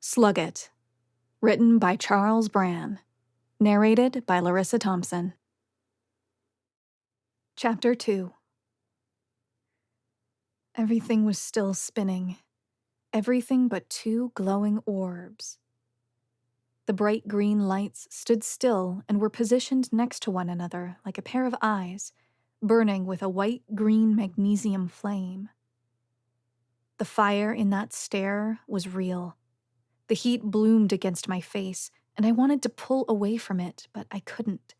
Slug It, written by Charles Bran, narrated by Larissa Thompson. Chapter 2. Everything was still spinning. Everything but two glowing orbs. The bright green lights stood still and were positioned next to one another like a pair of eyes, burning with a white-green magnesium flame. The fire in that stare was real. The heat bloomed against my face, and I wanted to pull away from it, but I couldn't.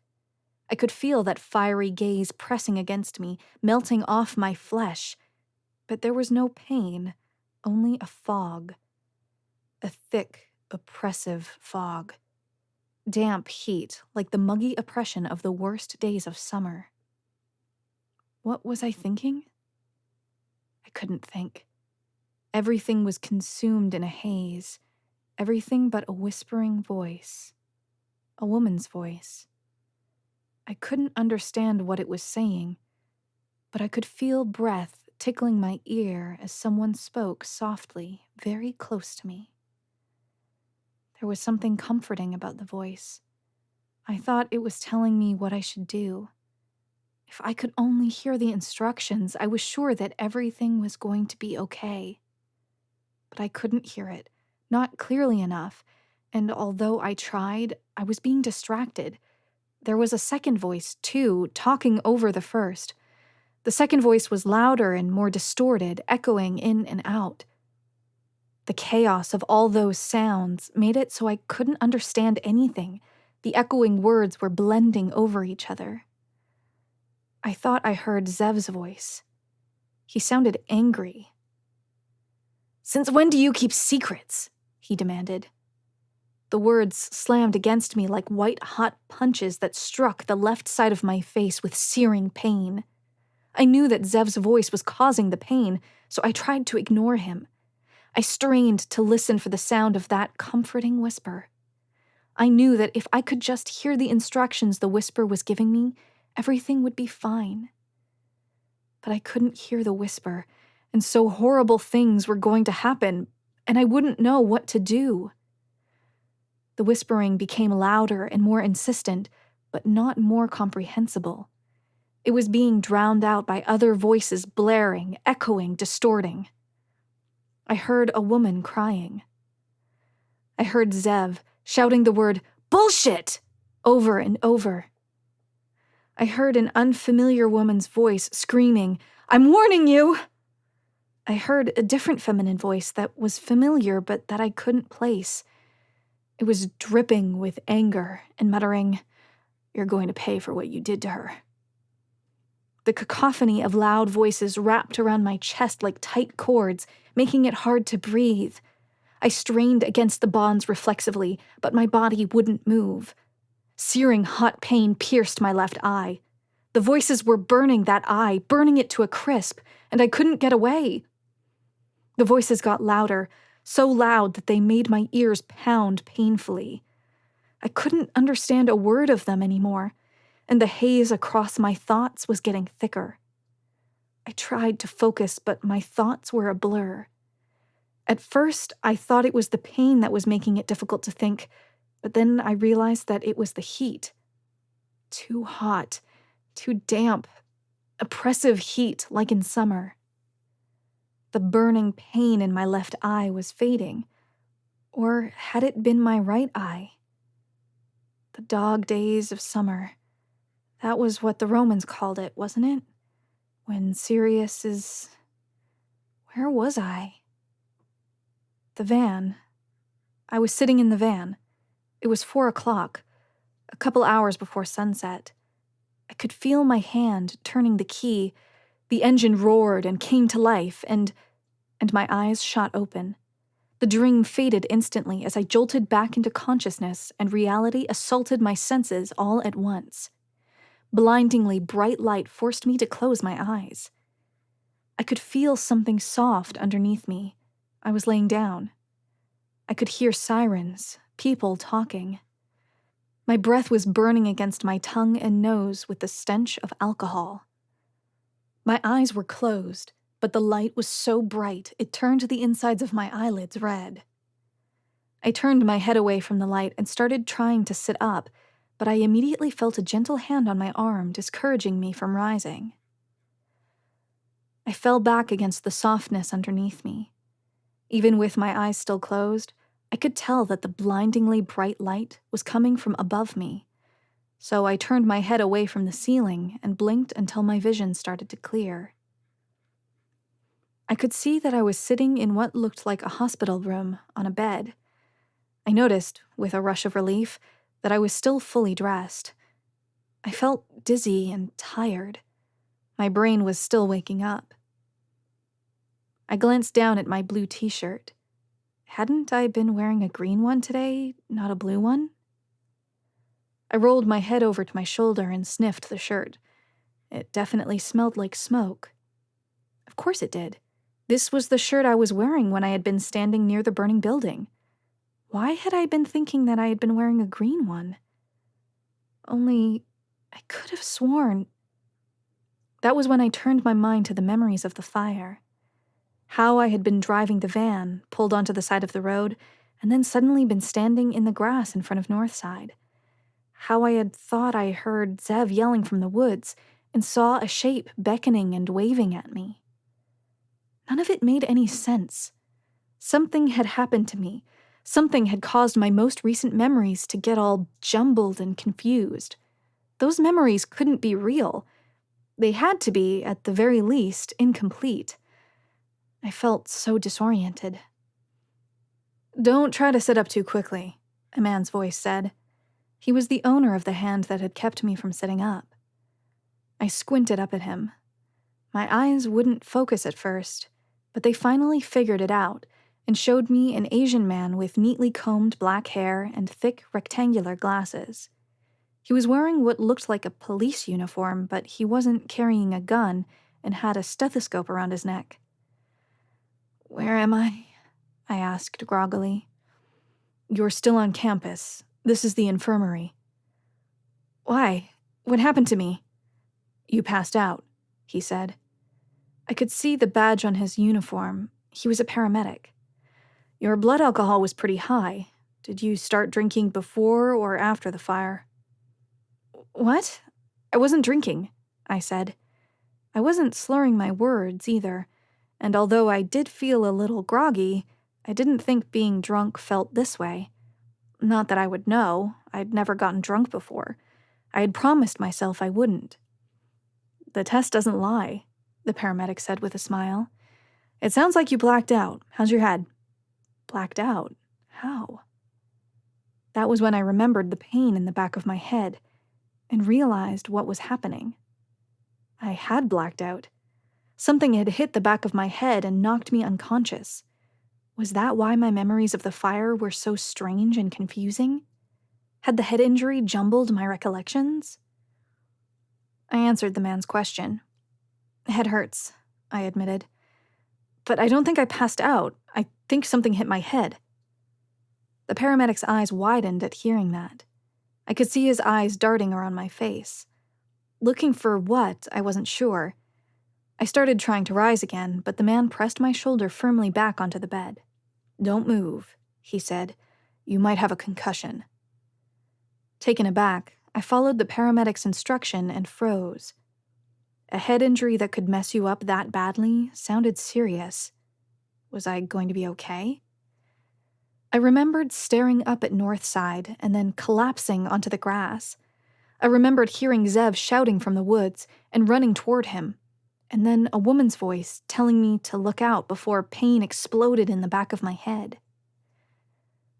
I could feel that fiery gaze pressing against me, melting off my flesh. But there was no pain, only a fog. A thick, oppressive fog. Damp heat, like the muggy oppression of the worst days of summer. What was I thinking? I couldn't think. Everything was consumed in a haze. Everything but a whispering voice. A woman's voice. I couldn't understand what it was saying, but I could feel breath tickling my ear as someone spoke softly, very close to me. There was something comforting about the voice. I thought it was telling me what I should do. If I could only hear the instructions, I was sure that everything was going to be okay. But I couldn't hear it, not clearly enough, and although I tried, I was being distracted. There was a second voice, too, talking over the first. The second voice was louder and more distorted, echoing in and out. The chaos of all those sounds made it so I couldn't understand anything. The echoing words were blending over each other. I thought I heard Zev's voice. He sounded angry. "Since when do you keep secrets?" he demanded. The words slammed against me like white-hot punches that struck the left side of my face with searing pain. I knew that Zev's voice was causing the pain, so I tried to ignore him. I strained to listen for the sound of that comforting whisper. I knew that if I could just hear the instructions the whisper was giving me, everything would be fine. But I couldn't hear the whisper, and so horrible things were going to happen, and I wouldn't know what to do. The whispering became louder and more insistent, but not more comprehensible. It was being drowned out by other voices blaring, echoing, distorting. I heard a woman crying. I heard Zev shouting the word, "Bullshit!" over and over. I heard an unfamiliar woman's voice screaming, "I'm warning you!" I heard a different feminine voice that was familiar but that I couldn't place. It was dripping with anger and muttering, "You're going to pay for what you did to her." The cacophony of loud voices wrapped around my chest like tight cords, making it hard to breathe. I strained against the bonds reflexively, but my body wouldn't move. Searing hot pain pierced my left eye. The voices were burning that eye, burning it to a crisp, and I couldn't get away. The voices got louder, so loud that they made my ears pound painfully. I couldn't understand a word of them anymore, and the haze across my thoughts was getting thicker. I tried to focus, but my thoughts were a blur. At first, I thought it was the pain that was making it difficult to think, but then I realized that it was the heat. Too hot, too damp, oppressive heat like in summer. The burning pain in my left eye was fading. Or had it been my right eye? The dog days of summer. That was what the Romans called it, wasn't it? When Sirius is... Where was I? The van. I was sitting in the van. It was 4 o'clock, a couple hours before sunset. I could feel my hand turning the key. The engine roared and came to life, and my eyes shot open. The dream faded instantly as I jolted back into consciousness, and reality assaulted my senses all at once. Blindingly bright light forced me to close my eyes. I could feel something soft underneath me. I was laying down. I could hear sirens, people talking. My breath was burning against my tongue and nose with the stench of alcohol. My eyes were closed, but the light was so bright it turned the insides of my eyelids red. I turned my head away from the light and started trying to sit up, but I immediately felt a gentle hand on my arm discouraging me from rising. I fell back against the softness underneath me. Even with my eyes still closed, I could tell that the blindingly bright light was coming from above me, so I turned my head away from the ceiling and blinked until my vision started to clear. I could see that I was sitting in what looked like a hospital room on a bed. I noticed, with a rush of relief, that I was still fully dressed. I felt dizzy and tired. My brain was still waking up. I glanced down at my blue t-shirt. Hadn't I been wearing a green one today, not a blue one? I rolled my head over to my shoulder and sniffed the shirt. It definitely smelled like smoke. Of course it did. This was the shirt I was wearing when I had been standing near the burning building. Why had I been thinking that I had been wearing a green one? Only, I could have sworn. That was when I turned my mind to the memories of the fire. How I had been driving the van, pulled onto the side of the road, and then suddenly been standing in the grass in front of Northside. How I had thought I heard Zev yelling from the woods and saw a shape beckoning and waving at me. None of it made any sense. Something had happened to me. Something had caused my most recent memories to get all jumbled and confused. Those memories couldn't be real. They had to be, at the very least, incomplete. I felt so disoriented. "Don't try to sit up too quickly," a man's voice said. He was the owner of the hand that had kept me from sitting up. I squinted up at him. My eyes wouldn't focus at first, but they finally figured it out and showed me an Asian man with neatly combed black hair and thick rectangular glasses. He was wearing what looked like a police uniform, but he wasn't carrying a gun and had a stethoscope around his neck. "Where am I?" I asked groggily. "You're still on campus. This is the infirmary." "Why? What happened to me?" "You passed out," he said. I could see the badge on his uniform. He was a paramedic. "Your blood alcohol was pretty high. Did you start drinking before or after the fire?" "What? I wasn't drinking," I said. I wasn't slurring my words either, and although I did feel a little groggy, I didn't think being drunk felt this way. Not that I would know. I'd never gotten drunk before. I had promised myself I wouldn't. "The test doesn't lie," the paramedic said with a smile. "It sounds like you blacked out. How's your head?" Blacked out? How? That was when I remembered the pain in the back of my head and realized what was happening. I had blacked out. Something had hit the back of my head and knocked me unconscious. Was that why my memories of the fire were so strange and confusing? Had the head injury jumbled my recollections? I answered the man's question. "Head hurts," I admitted. "But I don't think I passed out. I think something hit my head." The paramedic's eyes widened at hearing that. I could see his eyes darting around my face. Looking for what, I wasn't sure. I started trying to rise again, but the man pressed my shoulder firmly back onto the bed. "Don't move," he said. "You might have a concussion." Taken aback, I followed the paramedic's instruction and froze. A head injury that could mess you up that badly sounded serious. Was I going to be okay? I remembered staring up at Northside and then collapsing onto the grass. I remembered hearing Zev shouting from the woods and running toward him, and then a woman's voice telling me to look out before pain exploded in the back of my head.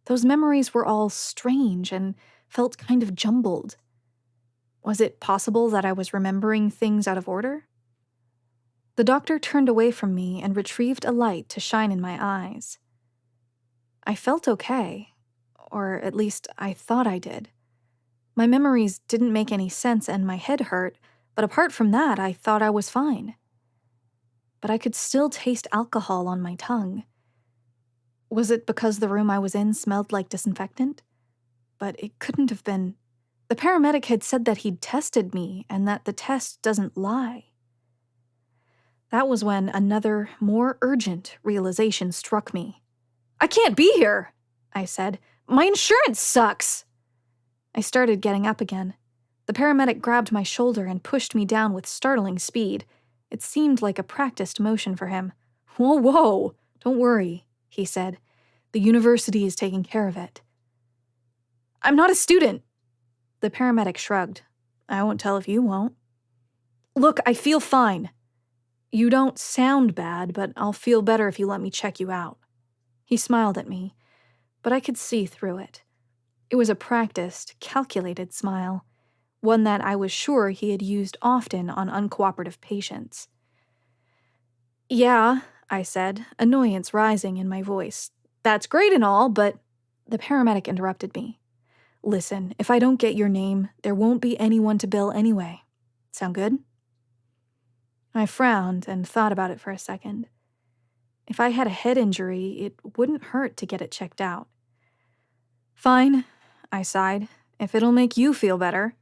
Those memories were all strange and felt kind of jumbled. Was it possible that I was remembering things out of order? The doctor turned away from me and retrieved a light to shine in my eyes. I felt okay, or at least I thought I did. My memories didn't make any sense and my head hurt, but apart from that, I thought I was fine. But I could still taste alcohol on my tongue. Was it because the room I was in smelled like disinfectant? But it couldn't have been. The paramedic had said that he'd tested me and that the test doesn't lie. That was when another, more urgent realization struck me. "I can't be here!" I said. "My insurance sucks!" I started getting up again. The paramedic grabbed my shoulder and pushed me down with startling speed. It seemed like a practiced motion for him. "Whoa, whoa! Don't worry," he said. "The university is taking care of it." "I'm not a student." The paramedic shrugged. "I won't tell if you won't." "Look, I feel fine." "You don't sound bad, but I'll feel better if you let me check you out." He smiled at me, but I could see through it. It was a practiced, calculated smile, one that I was sure he had used often on uncooperative patients. "Yeah," I said, annoyance rising in my voice. "That's great and all, but—" The paramedic interrupted me. "Listen, if I don't get your name, there won't be anyone to bill anyway. Sound good?" I frowned and thought about it for a second. If I had a head injury, it wouldn't hurt to get it checked out. "Fine," I sighed, "if it'll make you feel better."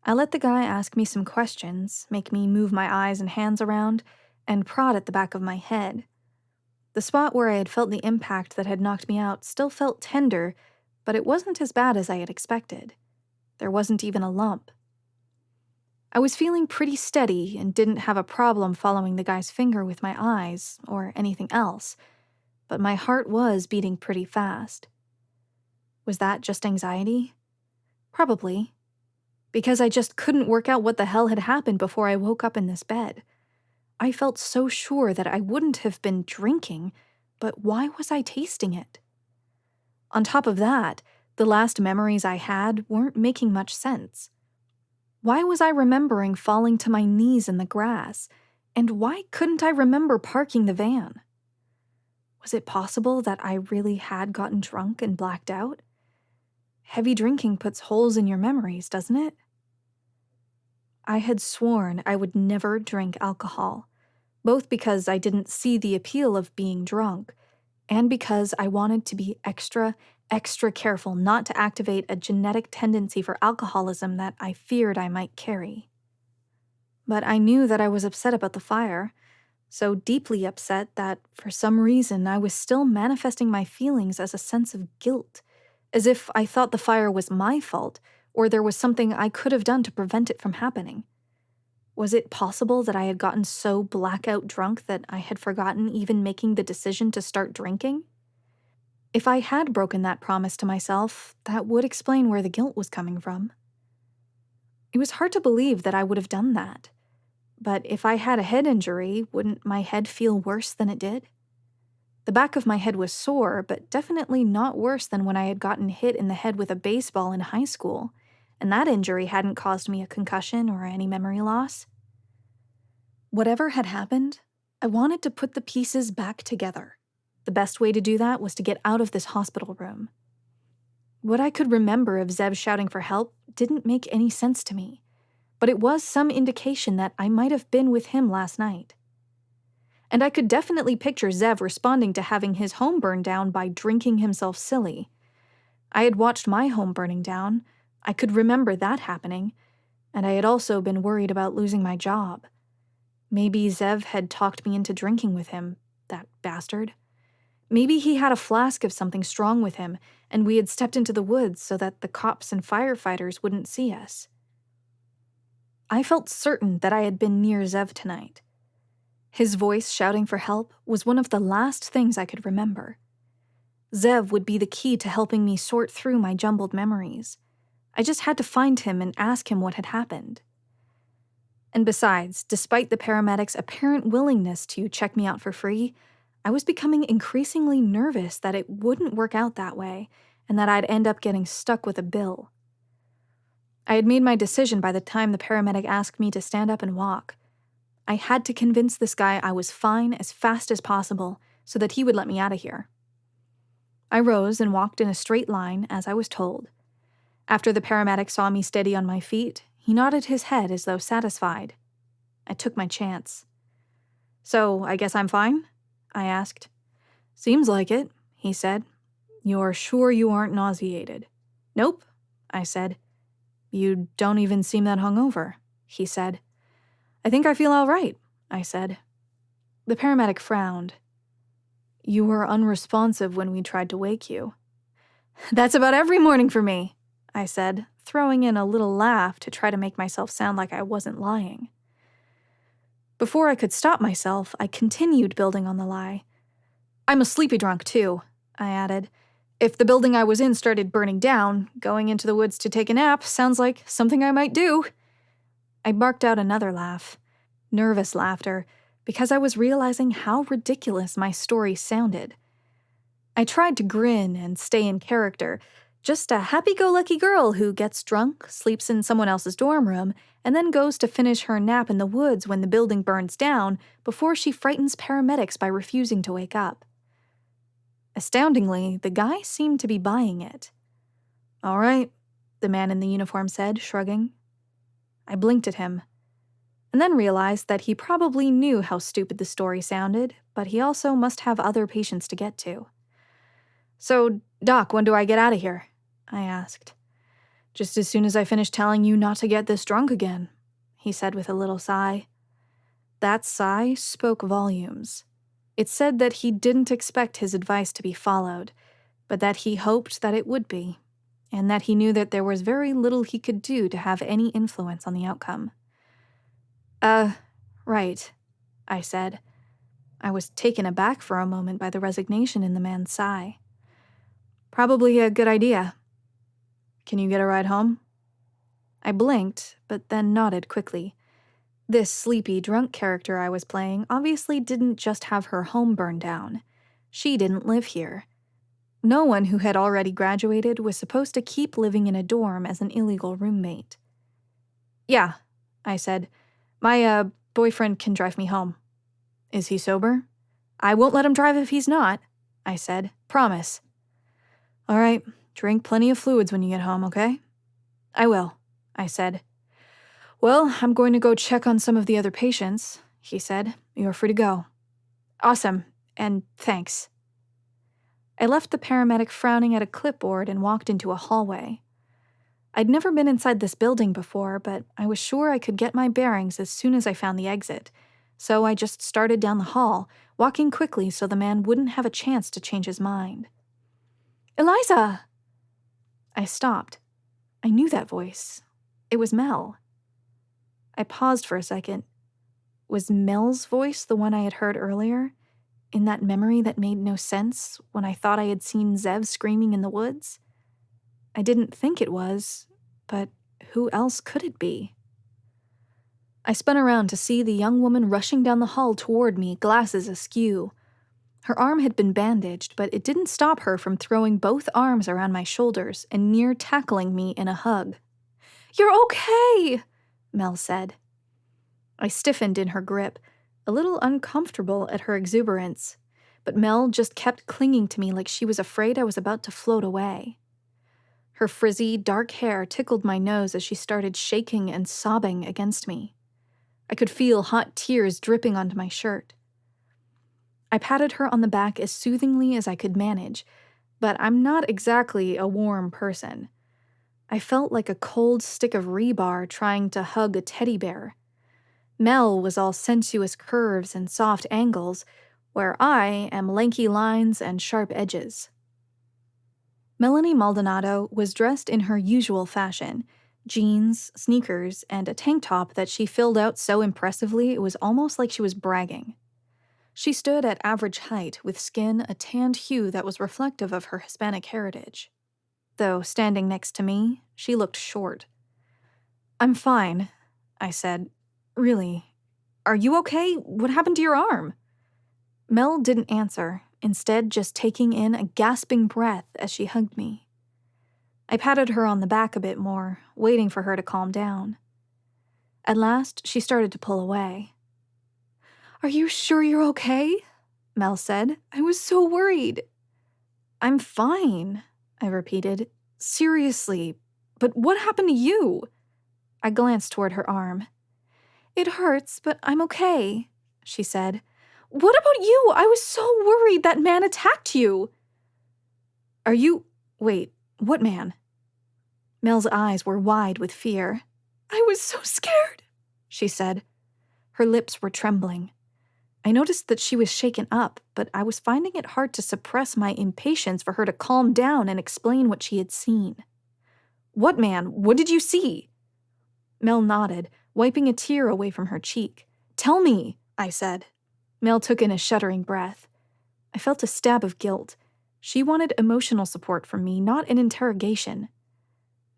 I let the guy ask me some questions, make me move my eyes and hands around, and prod at the back of my head. The spot where I had felt the impact that had knocked me out still felt tender, but it wasn't as bad as I had expected. There wasn't even a lump. I was feeling pretty steady and didn't have a problem following the guy's finger with my eyes or anything else, but my heart was beating pretty fast. Was that just anxiety? Probably. Because I just couldn't work out what the hell had happened before I woke up in this bed. I felt so sure that I wouldn't have been drinking, but why was I tasting it? On top of that, the last memories I had weren't making much sense. Why was I remembering falling to my knees in the grass, and why couldn't I remember parking the van? Was it possible that I really had gotten drunk and blacked out? Heavy drinking puts holes in your memories, doesn't it? I had sworn I would never drink alcohol, both because I didn't see the appeal of being drunk, and because I wanted to be extra careful not to activate a genetic tendency for alcoholism that I feared I might carry. But I knew that I was upset about the fire, so deeply upset that, for some reason, I was still manifesting my feelings as a sense of guilt, as if I thought the fire was my fault, or there was something I could have done to prevent it from happening. Was it possible that I had gotten so blackout drunk that I had forgotten even making the decision to start drinking? If I had broken that promise to myself, that would explain where the guilt was coming from. It was hard to believe that I would have done that. But if I had a head injury, wouldn't my head feel worse than it did? The back of my head was sore, but definitely not worse than when I had gotten hit in the head with a baseball in high school, and that injury hadn't caused me a concussion or any memory loss. Whatever had happened, I wanted to put the pieces back together. The best way to do that was to get out of this hospital room. What I could remember of Zev shouting for help didn't make any sense to me, but it was some indication that I might have been with him last night. And I could definitely picture Zev responding to having his home burned down by drinking himself silly. I had watched my home burning down. I could remember that happening, and I had also been worried about losing my job. Maybe Zev had talked me into drinking with him, that bastard. Maybe he had a flask of something strong with him, and we had stepped into the woods so that the cops and firefighters wouldn't see us. I felt certain that I had been near Zev tonight. His voice shouting for help was one of the last things I could remember. Zev would be the key to helping me sort through my jumbled memories. I just had to find him and ask him what had happened. And besides, despite the paramedics' apparent willingness to check me out for free, I was becoming increasingly nervous that it wouldn't work out that way and that I'd end up getting stuck with a bill. I had made my decision by the time the paramedic asked me to stand up and walk. I had to convince this guy I was fine as fast as possible so that he would let me out of here. I rose and walked in a straight line as I was told. After the paramedic saw me steady on my feet, he nodded his head as though satisfied. I took my chance. "So, I guess I'm fine?" I asked. "Seems like it," he said. "You're sure you aren't nauseated?" "Nope," I said. "You don't even seem that hungover," he said. "I think I feel all right," I said. The paramedic frowned. You were unresponsive when we tried to wake you. That's about every morning for me, I said, throwing in a little laugh to try to make myself sound like I wasn't lying. Before I could stop myself, I continued building on the lie. I'm a sleepy drunk, too, I added. If the building I was in started burning down, going into the woods to take a nap sounds like something I might do. I barked out another laugh, nervous laughter, because I was realizing how ridiculous my story sounded. I tried to grin and stay in character, just a happy-go-lucky girl who gets drunk, sleeps in someone else's dorm room, and then goes to finish her nap in the woods when the building burns down before she frightens paramedics by refusing to wake up. Astoundingly, the guy seemed to be buying it. All right, the man in the uniform said, shrugging. I blinked at him, and then realized that he probably knew how stupid the story sounded, but he also must have other patients to get to. So, Doc, when do I get out of here? I asked. Just as soon as I finish telling you not to get this drunk again, he said with a little sigh. That sigh spoke volumes. It said that he didn't expect his advice to be followed, but that he hoped that it would be, and that he knew that there was very little he could do to have any influence on the outcome. Right, I said. I was taken aback for a moment by the resignation in the man's sigh. Probably a good idea. Can you get a ride home? I blinked, but then nodded quickly. This sleepy, drunk character I was playing obviously didn't just have her home burned down. She didn't live here. No one who had already graduated was supposed to keep living in a dorm as an illegal roommate. Yeah, I said. My, boyfriend can drive me home. Is he sober? I won't let him drive if he's not, I said. Promise. All right, drink plenty of fluids when you get home, okay? I will, I said. Well, I'm going to go check on some of the other patients, he said. You're free to go. Awesome, and thanks. I left the paramedic frowning at a clipboard and walked into a hallway. I'd never been inside this building before, but I was sure I could get my bearings as soon as I found the exit, so I just started down the hall, walking quickly so the man wouldn't have a chance to change his mind. Eliza! I stopped. I knew that voice. It was Mel. I paused for a second. Was Mel's voice the one I had heard earlier, in that memory that made no sense when I thought I had seen Zev screaming in the woods? I didn't think it was, but who else could it be? I spun around to see the young woman rushing down the hall toward me, glasses askew. Her arm had been bandaged, but it didn't stop her from throwing both arms around my shoulders and near tackling me in a hug. You're okay, Mel said. I stiffened in her grip, a little uncomfortable at her exuberance, but Mel just kept clinging to me like she was afraid I was about to float away. Her frizzy, dark hair tickled my nose as she started shaking and sobbing against me. I could feel hot tears dripping onto my shirt. I patted her on the back as soothingly as I could manage, but I'm not exactly a warm person. I felt like a cold stick of rebar trying to hug a teddy bear. Mel was all sensuous curves and soft angles, where I am lanky lines and sharp edges. Melanie Maldonado was dressed in her usual fashion, jeans, sneakers, and a tank top that she filled out so impressively it was almost like she was bragging. She stood at average height, with skin a tanned hue that was reflective of her Hispanic heritage. Though, standing next to me, she looked short. I'm fine, I said. Really. Are you okay? What happened to your arm? Mel didn't answer, instead just taking in a gasping breath as she hugged me. I patted her on the back a bit more, waiting for her to calm down. At last, she started to pull away. Are you sure you're okay? Mel said. I was so worried. I'm fine, I repeated. Seriously, but what happened to you? I glanced toward her arm. It hurts, but I'm okay, she said. What about you? I was so worried that man attacked you. Wait, what man? Mel's eyes were wide with fear. I was so scared, she said. Her lips were trembling. I noticed that she was shaken up, but I was finding it hard to suppress my impatience for her to calm down and explain what she had seen. "What man? What did you see?" Mel nodded, wiping a tear away from her cheek. "Tell me," I said. Mel took in a shuddering breath. I felt a stab of guilt. She wanted emotional support from me, not an interrogation.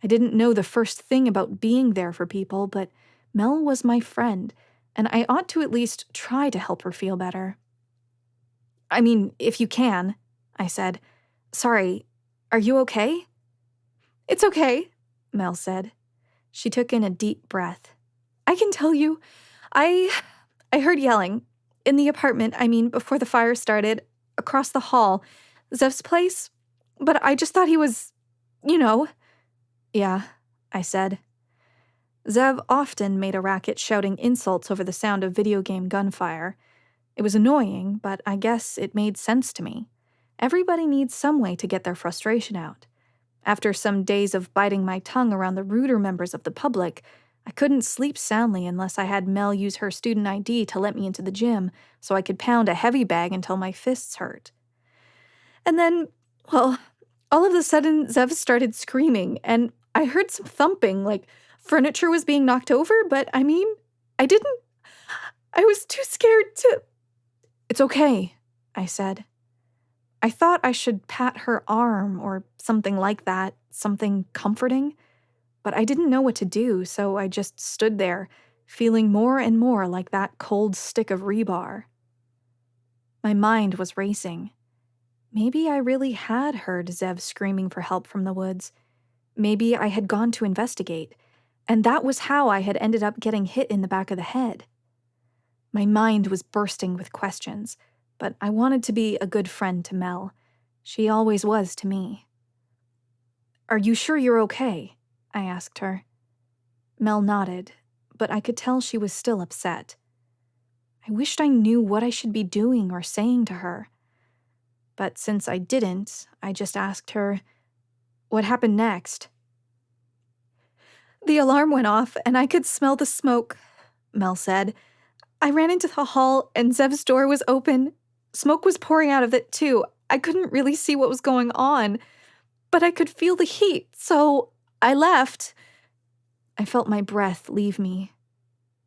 I didn't know the first thing about being there for people, but Mel was my friend, and I ought to at least try to help her feel better. "I mean, if you can," I said. "Sorry, are you okay?" "It's okay," Mel said. She took in a deep breath. "I can tell you, I heard yelling. In the apartment, before the fire started, across the hall, Zev's place, but I just thought he was, you know." "Yeah," I said. Zev often made a racket shouting insults over the sound of video game gunfire. It was annoying, but I guess it made sense to me. Everybody needs some way to get their frustration out. After some days of biting my tongue around the ruder members of the public, I couldn't sleep soundly unless I had Mel use her student ID to let me into the gym so I could pound a heavy bag until my fists hurt. And then, well, all of a sudden, Zev started screaming, and I heard some thumping, like furniture was being knocked over, but I was too scared to... "It's okay," I said. I thought I should pat her arm or something like that, something comforting, but I didn't know what to do, so I just stood there, feeling more and more like that cold stick of rebar. My mind was racing. Maybe I really had heard Zev screaming for help from the woods. Maybe I had gone to investigate, and that was how I had ended up getting hit in the back of the head. My mind was bursting with questions, but I wanted to be a good friend to Mel. She always was to me. "Are you sure you're okay?" I asked her. Mel nodded, but I could tell she was still upset. I wished I knew what I should be doing or saying to her. But since I didn't, I just asked her, "What happened next?" "The alarm went off, and I could smell the smoke," Mel said. "I ran into the hall, and Zev's door was open. Smoke was pouring out of it, too. I couldn't really see what was going on, but I could feel the heat, so I left." I felt my breath leave me.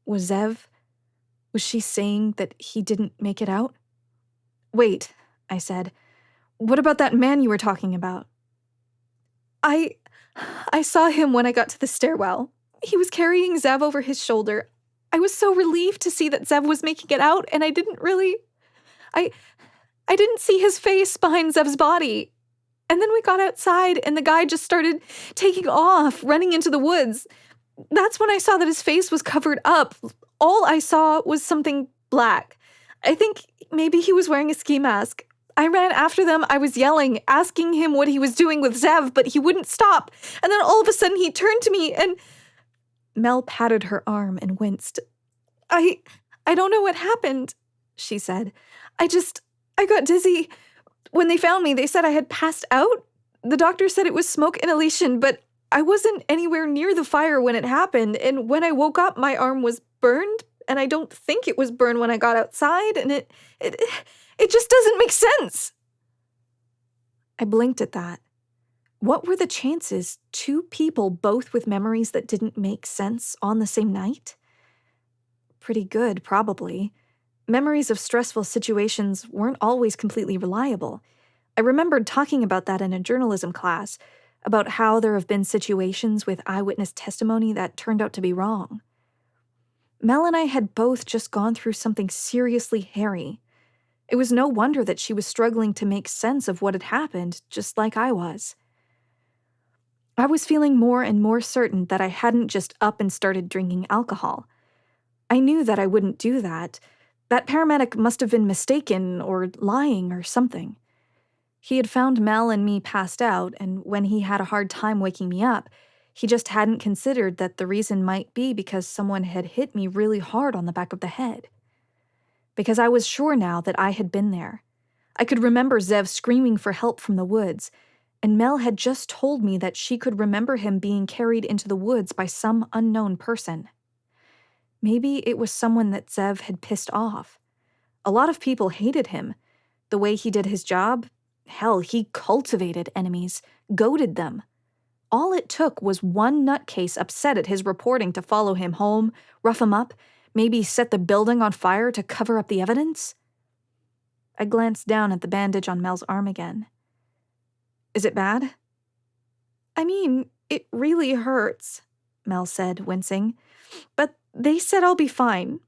Was she saying that he didn't make it out? "Wait," I said. "What about that man you were talking about?" I saw him when I got to the stairwell. He was carrying Zev over his shoulder. I was so relieved to see that Zev was making it out, and I didn't see his face behind Zev's body. And then we got outside, and the guy just started taking off, running into the woods. That's when I saw that his face was covered up. All I saw was something black. I think maybe he was wearing a ski mask. I ran after them. I was yelling, asking him what he was doing with Zev, but he wouldn't stop. And then all of a sudden he turned to me and..." Mel patted her arm and winced. I don't know what happened," she said. I got dizzy. When they found me, they said I had passed out. The doctor said it was smoke inhalation, but I wasn't anywhere near the fire when it happened, and when I woke up, my arm was burned, and I don't think it was burned when I got outside, and it just doesn't make sense." I blinked at that. What were the chances 2 people both with memories that didn't make sense on the same night? Pretty good, probably. Memories of stressful situations weren't always completely reliable. I remembered talking about that in a journalism class, about how there have been situations with eyewitness testimony that turned out to be wrong. Mel and I had both just gone through something seriously hairy. It was no wonder that she was struggling to make sense of what had happened, just like I was. I was feeling more and more certain that I hadn't just up and started drinking alcohol. I knew that I wouldn't do that. That paramedic must have been mistaken or lying or something. He had found Mel and me passed out, and when he had a hard time waking me up, he just hadn't considered that the reason might be because someone had hit me really hard on the back of the head. Because I was sure now that I had been there. I could remember Zev screaming for help from the woods, and Mel had just told me that she could remember him being carried into the woods by some unknown person. Maybe it was someone that Zev had pissed off. A lot of people hated him. The way he did his job, hell, he cultivated enemies, goaded them. All it took was one nutcase upset at his reporting to follow him home, rough him up, maybe set the building on fire to cover up the evidence. I glanced down at the bandage on Mel's arm again. Is it bad? I mean, it really hurts, Mel said, wincing. But they said I'll be fine.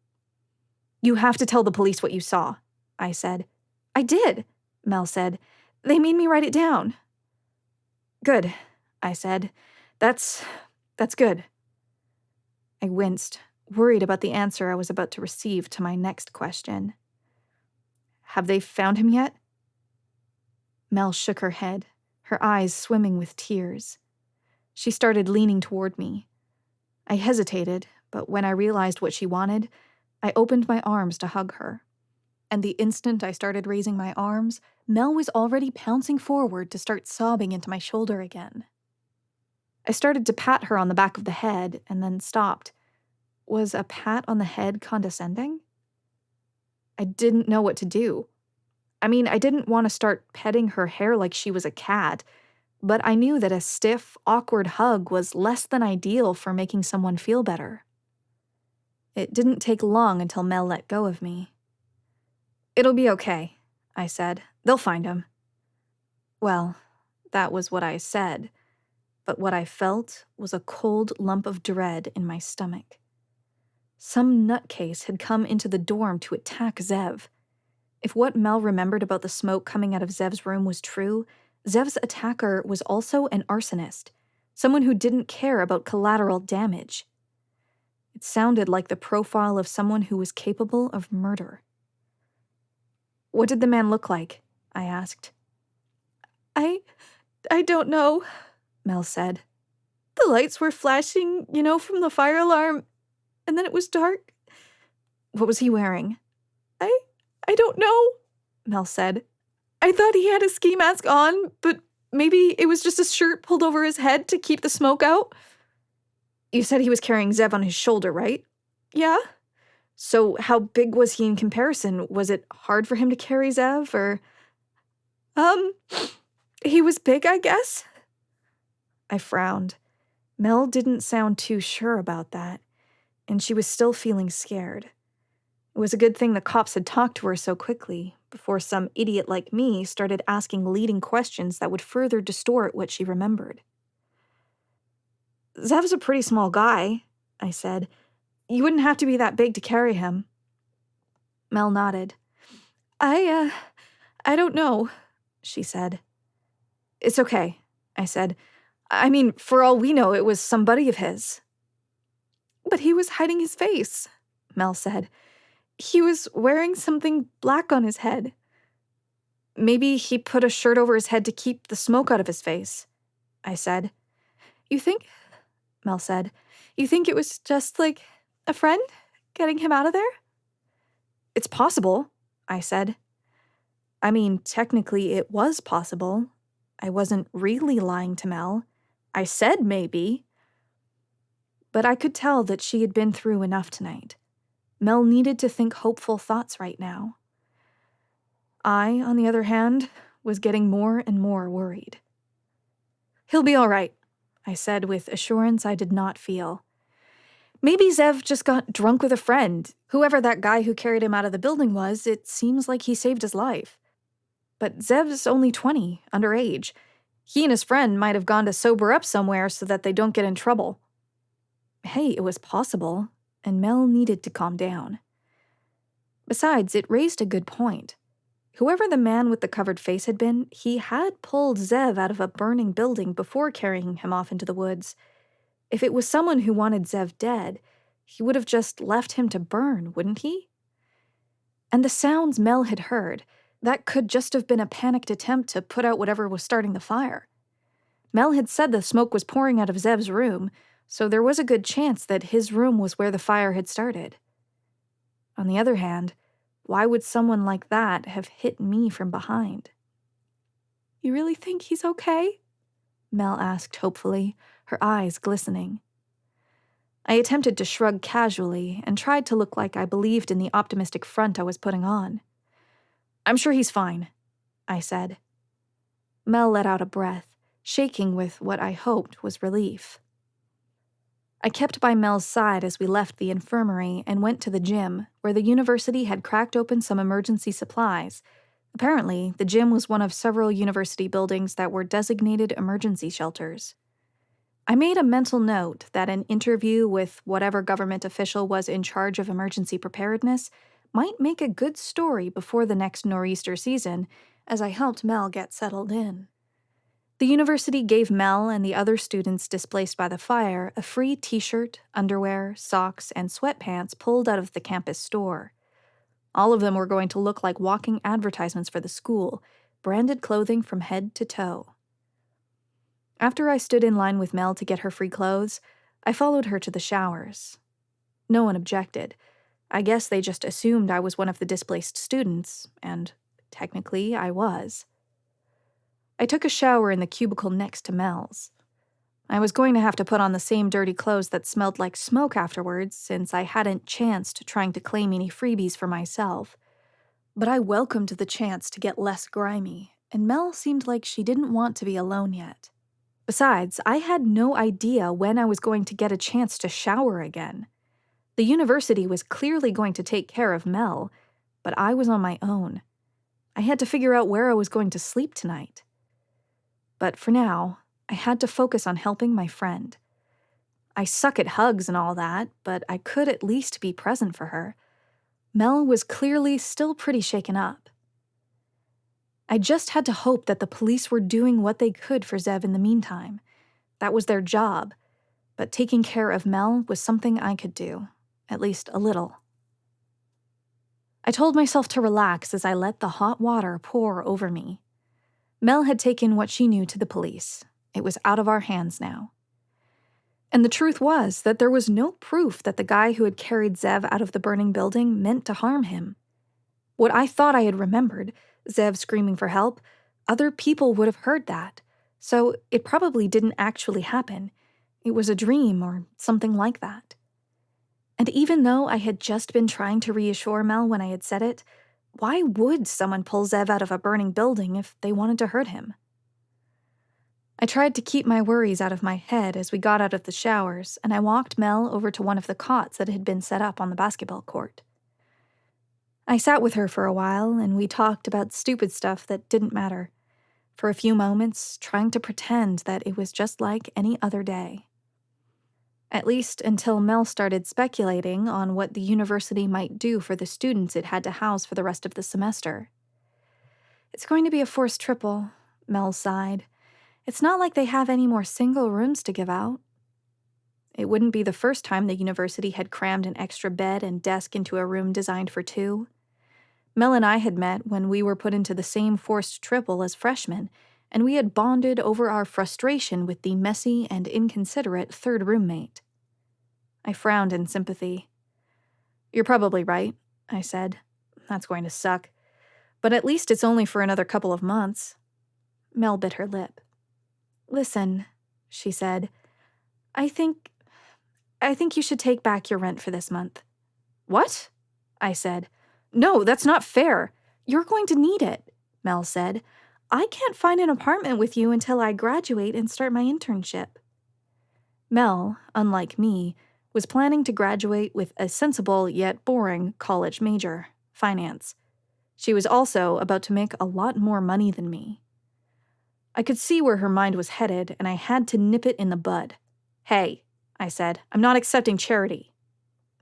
You have to tell the police what you saw, I said. I did, Mel said. They made me write it down. Good, I said. That's good. I winced, worried about the answer I was about to receive to my next question. Have they found him yet? Mel shook her head, her eyes swimming with tears. She started leaning toward me. I hesitated, but when I realized what she wanted, I opened my arms to hug her. And the instant I started raising my arms, Mel was already pouncing forward to start sobbing into my shoulder again. I started to pat her on the back of the head and then stopped. Was a pat on the head condescending? I didn't know what to do. I mean, I didn't want to start petting her hair like she was a cat, but I knew that a stiff, awkward hug was less than ideal for making someone feel better. It didn't take long until Mel let go of me. It'll be okay, I said. They'll find him. Well, that was what I said, but what I felt was a cold lump of dread in my stomach. Some nutcase had come into the dorm to attack Zev. If what Mel remembered about the smoke coming out of Zev's room was true, Zev's attacker was also an arsonist, someone who didn't care about collateral damage. It sounded like the profile of someone who was capable of murder. What did the man look like? I asked. I don't know, Mel said. The lights were flashing, from the fire alarm, and then it was dark. What was he wearing? I don't know, Mel said. I thought he had a ski mask on, but maybe it was just a shirt pulled over his head to keep the smoke out. You said he was carrying Zev on his shoulder, right? Yeah. So how big was he in comparison? Was it hard for him to carry Zev, or... He was big, I guess. I frowned. Mel didn't sound too sure about that, and she was still feeling scared. It was a good thing the cops had talked to her so quickly, before some idiot like me started asking leading questions that would further distort what she remembered. Zev's a pretty small guy, I said. You wouldn't have to be that big to carry him. Mel nodded. I don't know, she said. It's okay, I said. I mean, for all we know, it was some buddy of his. But he was hiding his face, Mel said. He was wearing something black on his head. Maybe he put a shirt over his head to keep the smoke out of his face, I said. You think? Mel said. You think it was just like a friend getting him out of there? It's possible, I said. I mean, technically it was possible. I wasn't really lying to Mel. I said maybe. But I could tell that she had been through enough tonight. Mel needed to think hopeful thoughts right now. I, on the other hand, was getting more and more worried. He'll be all right, I said with assurance I did not feel. Maybe Zev just got drunk with a friend. Whoever that guy who carried him out of the building was, it seems like he saved his life. But Zev's only 20, underage. He and his friend might have gone to sober up somewhere so that they don't get in trouble. Hey, it was possible, and Mel needed to calm down. Besides, it raised a good point. Whoever the man with the covered face had been, he had pulled Zev out of a burning building before carrying him off into the woods. If it was someone who wanted Zev dead, he would have just left him to burn, wouldn't he? And the sounds Mel had heard, that could just have been a panicked attempt to put out whatever was starting the fire. Mel had said the smoke was pouring out of Zev's room, so there was a good chance that his room was where the fire had started. On the other hand, why would someone like that have hit me from behind? You really think he's okay? Mel asked hopefully, her eyes glistening. I attempted to shrug casually and tried to look like I believed in the optimistic front I was putting on. "I'm sure he's fine," I said. Mel let out a breath, shaking with what I hoped was relief. I kept by Mel's side as we left the infirmary and went to the gym, where the university had cracked open some emergency supplies. Apparently, the gym was one of several university buildings that were designated emergency shelters. I made a mental note that an interview with whatever government official was in charge of emergency preparedness might make a good story before the next nor'easter season, as I helped Mel get settled in. The university gave Mel and the other students displaced by the fire a free t-shirt, underwear, socks, and sweatpants pulled out of the campus store. All of them were going to look like walking advertisements for the school, branded clothing from head to toe. After I stood in line with Mel to get her free clothes, I followed her to the showers. No one objected. I guess they just assumed I was one of the displaced students, and technically I was. I took a shower in the cubicle next to Mel's. I was going to have to put on the same dirty clothes that smelled like smoke afterwards, since I hadn't chanced trying to claim any freebies for myself. But I welcomed the chance to get less grimy, and Mel seemed like she didn't want to be alone yet. Besides, I had no idea when I was going to get a chance to shower again. The university was clearly going to take care of Mel, but I was on my own. I had to figure out where I was going to sleep tonight. But for now, I had to focus on helping my friend. I suck at hugs and all that, but I could at least be present for her. Mel was clearly still pretty shaken up. I just had to hope that the police were doing what they could for Zev in the meantime. That was their job, but taking care of Mel was something I could do, at least a little. I told myself to relax as I let the hot water pour over me. Mel had taken what she knew to the police. It was out of our hands now. And the truth was that there was no proof that the guy who had carried Zev out of the burning building meant to harm him. What I thought I had remembered, Zev screaming for help, other people would have heard that, so it probably didn't actually happen. It was a dream or something like that. And even though I had just been trying to reassure Mel when I had said it, why would someone pull Zev out of a burning building if they wanted to hurt him? I tried to keep my worries out of my head as we got out of the showers, and I walked Mel over to one of the cots that had been set up on the basketball court. I sat with her for a while, and we talked about stupid stuff that didn't matter. For a few moments, trying to pretend that it was just like any other day. At least until Mel started speculating on what the university might do for the students it had to house for the rest of the semester. "It's going to be a forced triple," Mel sighed. "It's not like they have any more single rooms to give out." It wouldn't be the first time the university had crammed an extra bed and desk into a room designed for two. Mel and I had met when we were put into the same forced triple as freshmen, and we had bonded over our frustration with the messy and inconsiderate third roommate. I frowned in sympathy. "You're probably right," I said. "That's going to suck. But at least it's only for another couple of months." Mel bit her lip. "Listen," she said, I think you should take back your rent for this month." "What?" I said. "No, that's not fair." "You're going to need it," Mel said. "I can't find an apartment with you until I graduate and start my internship." Mel, unlike me, was planning to graduate with a sensible yet boring college major, finance. She was also about to make a lot more money than me. I could see where her mind was headed, and I had to nip it in the bud. "Hey," I said, "I'm not accepting charity."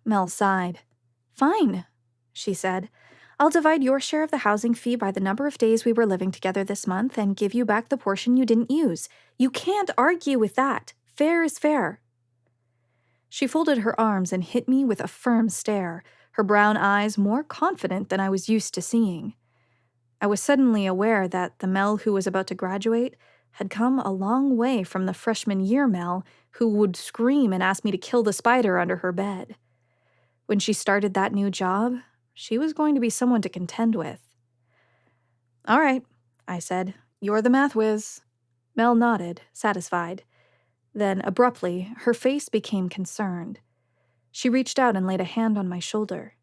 Mel sighed. "Fine," she said. "I'll divide your share of the housing fee by the number of days we were living together this month and give you back the portion you didn't use. You can't argue with that. Fair is fair." She folded her arms and hit me with a firm stare, her brown eyes more confident than I was used to seeing. I was suddenly aware that the Mel who was about to graduate had come a long way from the freshman year Mel who would scream and ask me to kill the spider under her bed. When she started that new job, she was going to be someone to contend with. "All right," I said. "You're the math whiz." Mel nodded, satisfied. Then, abruptly, her face became concerned. She reached out and laid a hand on my shoulder.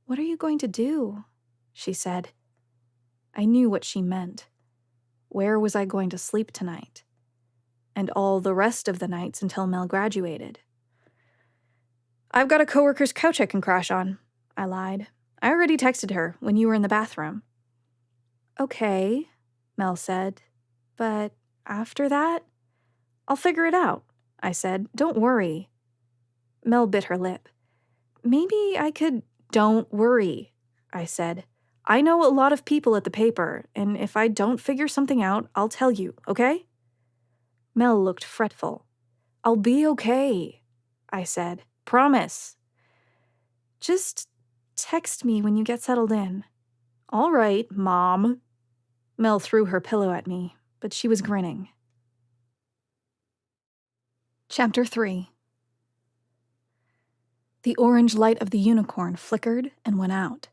"What are you going to do?" she said. I knew what she meant. Where was I going to sleep tonight? And all the rest of the nights until Mel graduated. "I've got a coworker's couch I can crash on," I lied. "I already texted her when you were in the bathroom." "Okay," Mel said. "But after that?" "I'll figure it out," I said. "Don't worry." Mel bit her lip. "Maybe I could—" "Don't worry," I said. "I know a lot of people at the paper, and if I don't figure something out, I'll tell you, okay?" Mel looked fretful. "I'll be okay," I said. "Promise." "Just text me when you get settled in." "All right, Mom." Mel threw her pillow at me, but she was grinning. Chapter 3. The orange light of the unicorn flickered and went out.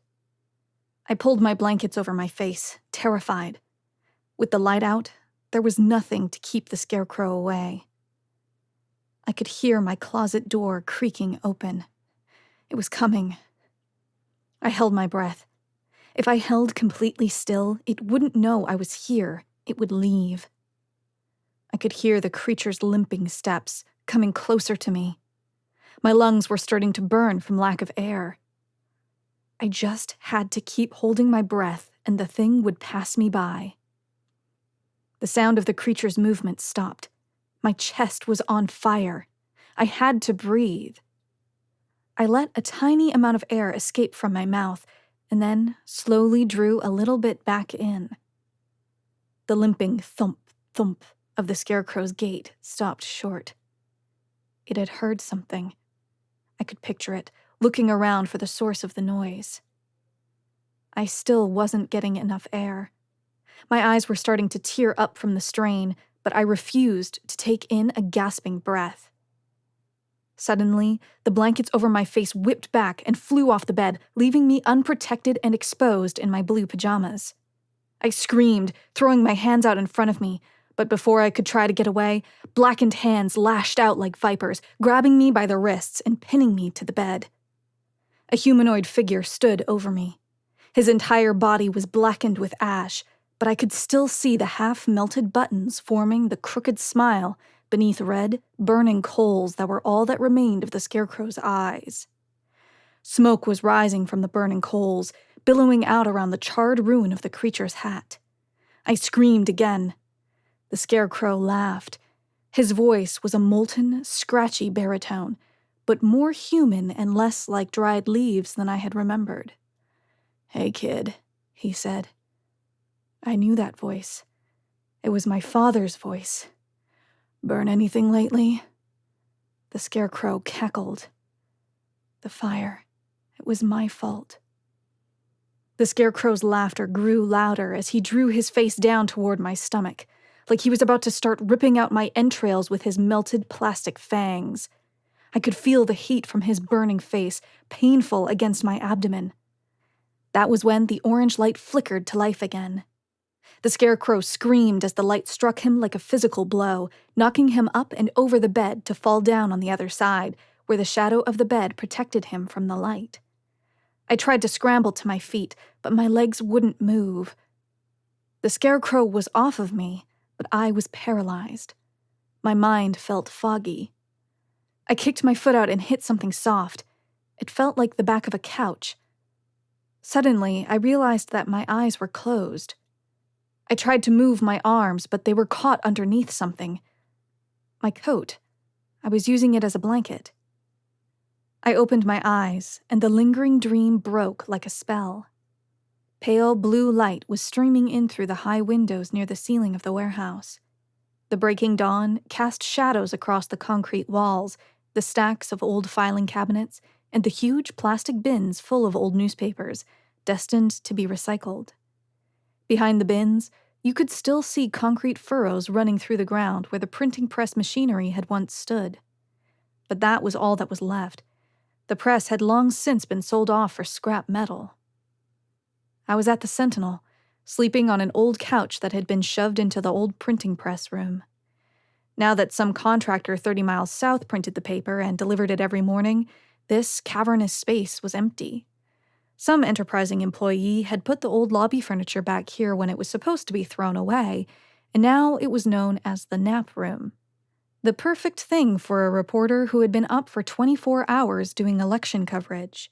I pulled my blankets over my face, terrified. With the light out, there was nothing to keep the scarecrow away. I could hear my closet door creaking open. It was coming. I held my breath. If I held completely still, it wouldn't know I was here. It would leave. I could hear the creature's limping steps coming closer to me. My lungs were starting to burn from lack of air. I just had to keep holding my breath, and the thing would pass me by. The sound of the creature's movement stopped. My chest was on fire. I had to breathe. I let a tiny amount of air escape from my mouth, and then slowly drew a little bit back in. The limping thump, thump of the scarecrow's gait stopped short. It had heard something. I could picture it, looking around for the source of the noise. I still wasn't getting enough air. My eyes were starting to tear up from the strain, but I refused to take in a gasping breath. Suddenly, the blankets over my face whipped back and flew off the bed, leaving me unprotected and exposed in my blue pajamas. I screamed, throwing my hands out in front of me, but before I could try to get away, blackened hands lashed out like vipers, grabbing me by the wrists and pinning me to the bed. A humanoid figure stood over me. His entire body was blackened with ash, but I could still see the half-melted buttons forming the crooked smile beneath red, burning coals that were all that remained of the scarecrow's eyes. Smoke was rising from the burning coals, billowing out around the charred ruin of the creature's hat. I screamed again. The scarecrow laughed. His voice was a molten, scratchy baritone, but more human and less like dried leaves than I had remembered. "Hey, kid," he said. I knew that voice. It was my father's voice. "Burn anything lately?" The scarecrow cackled. The fire. It was my fault. The scarecrow's laughter grew louder as he drew his face down toward my stomach, like he was about to start ripping out my entrails with his melted plastic fangs. I could feel the heat from his burning face, painful against my abdomen. That was when the orange light flickered to life again. The scarecrow screamed as the light struck him like a physical blow, knocking him up and over the bed to fall down on the other side, where the shadow of the bed protected him from the light. I tried to scramble to my feet, but my legs wouldn't move. The scarecrow was off of me, but I was paralyzed. My mind felt foggy. I kicked my foot out and hit something soft. It felt like the back of a couch. Suddenly, I realized that my eyes were closed. I tried to move my arms, but they were caught underneath something. My coat. I was using it as a blanket. I opened my eyes, and the lingering dream broke like a spell. Pale blue light was streaming in through the high windows near the ceiling of the warehouse. The breaking dawn cast shadows across the concrete walls, the stacks of old filing cabinets, and the huge plastic bins full of old newspapers, destined to be recycled. Behind the bins, you could still see concrete furrows running through the ground where the printing press machinery had once stood. But that was all that was left. The press had long since been sold off for scrap metal. I was at the Sentinel, sleeping on an old couch that had been shoved into the old printing press room. Now that some contractor 30 miles south printed the paper and delivered it every morning, this cavernous space was empty. Some enterprising employee had put the old lobby furniture back here when it was supposed to be thrown away, and now it was known as the nap room. The perfect thing for a reporter who had been up for 24 hours doing election coverage.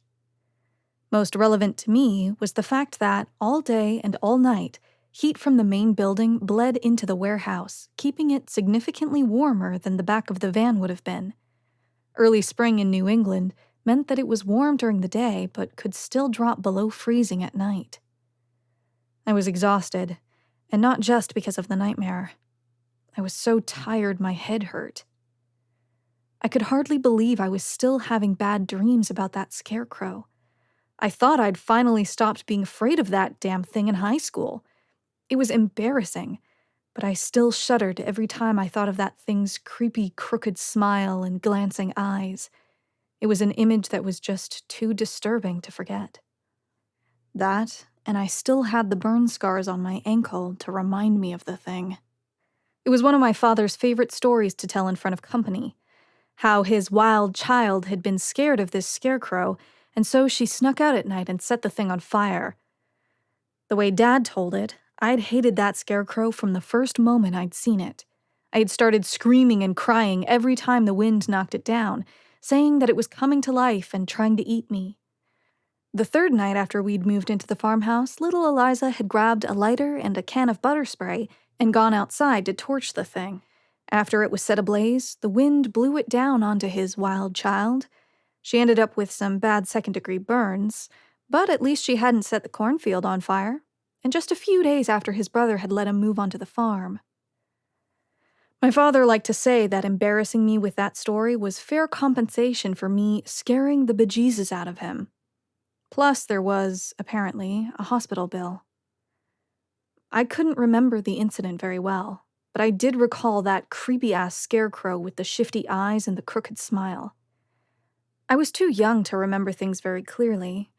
Most relevant to me was the fact that, all day and all night, heat from the main building bled into the warehouse, keeping it significantly warmer than the back of the van would have been. Early spring in New England meant that it was warm during the day but could still drop below freezing at night. I was exhausted, and not just because of the nightmare. I was so tired my head hurt. I could hardly believe I was still having bad dreams about that scarecrow. I thought I'd finally stopped being afraid of that damn thing in high school. It was embarrassing, but I still shuddered every time I thought of that thing's creepy, crooked smile and glancing eyes. It was an image that was just too disturbing to forget. That, and I still had the burn scars on my ankle to remind me of the thing. It was one of my father's favorite stories to tell in front of company. How his wild child had been scared of this scarecrow, and so she snuck out at night and set the thing on fire. The way Dad told it, I'd hated that scarecrow from the first moment I'd seen it. I had started screaming and crying every time the wind knocked it down, saying that it was coming to life and trying to eat me. The third night after we'd moved into the farmhouse, little Eliza had grabbed a lighter and a can of butter spray and gone outside to torch the thing. After it was set ablaze, the wind blew it down onto his wild child. She ended up with some bad second-degree burns, but at least she hadn't set the cornfield on fire, and just a few days after his brother had let him move onto the farm. My father liked to say that embarrassing me with that story was fair compensation for me scaring the bejesus out of him. Plus, there was, apparently, a hospital bill. I couldn't remember the incident very well, but I did recall that creepy-ass scarecrow with the shifty eyes and the crooked smile. I was too young to remember things very clearly.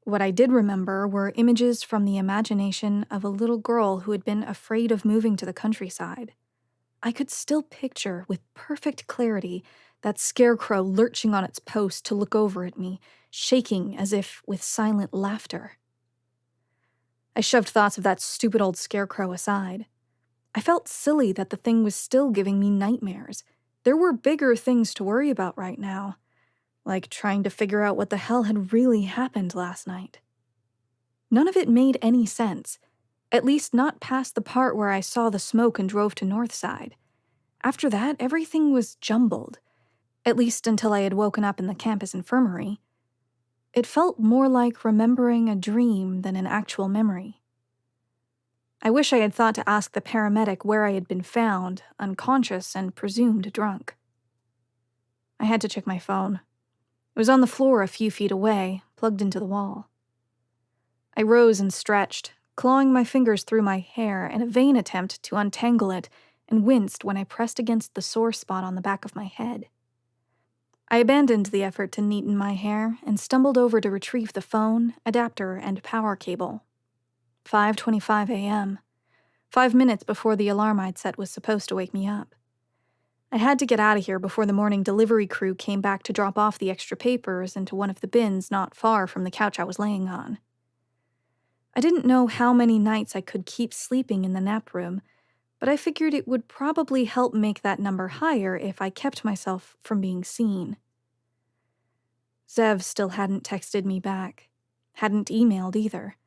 What I did remember were images from the imagination of a little girl who had been afraid of moving to the countryside. I could still picture, with perfect clarity, that scarecrow lurching on its post to look over at me, shaking as if with silent laughter. I shoved thoughts of that stupid old scarecrow aside. I felt silly that the thing was still giving me nightmares. There were bigger things to worry about right now, like trying to figure out what the hell had really happened last night. None of it made any sense, at least not past the part where I saw the smoke and drove to Northside. After that, everything was jumbled, at least until I had woken up in the campus infirmary. It felt more like remembering a dream than an actual memory. I wish I had thought to ask the paramedic where I had been found, unconscious and presumed drunk. I had to check my phone. It was on the floor a few feet away, plugged into the wall. I rose and stretched, clawing my fingers through my hair in a vain attempt to untangle it, and winced when I pressed against the sore spot on the back of my head. I abandoned the effort to neaten my hair and stumbled over to retrieve the phone, adapter, and power cable. 5:25 a.m., 5 minutes before the alarm I'd set was supposed to wake me up. I had to get out of here before the morning delivery crew came back to drop off the extra papers into one of the bins not far from the couch I was laying on. I didn't know how many nights I could keep sleeping in the nap room, but I figured it would probably help make that number higher if I kept myself from being seen. Zev still hadn't texted me back, hadn't emailed either.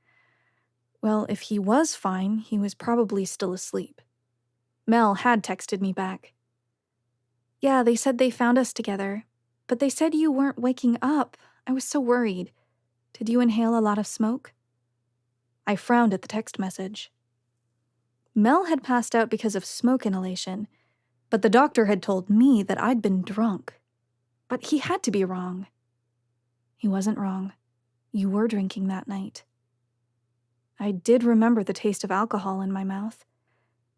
Well, if he was fine, he was probably still asleep. Mel had texted me back. Yeah, they said they found us together, but they said you weren't waking up. I was so worried. Did you inhale a lot of smoke? I frowned at the text message. Mel had passed out because of smoke inhalation, but the doctor had told me that I'd been drunk. But he had to be wrong. He wasn't wrong. You were drinking that night. I did remember the taste of alcohol in my mouth,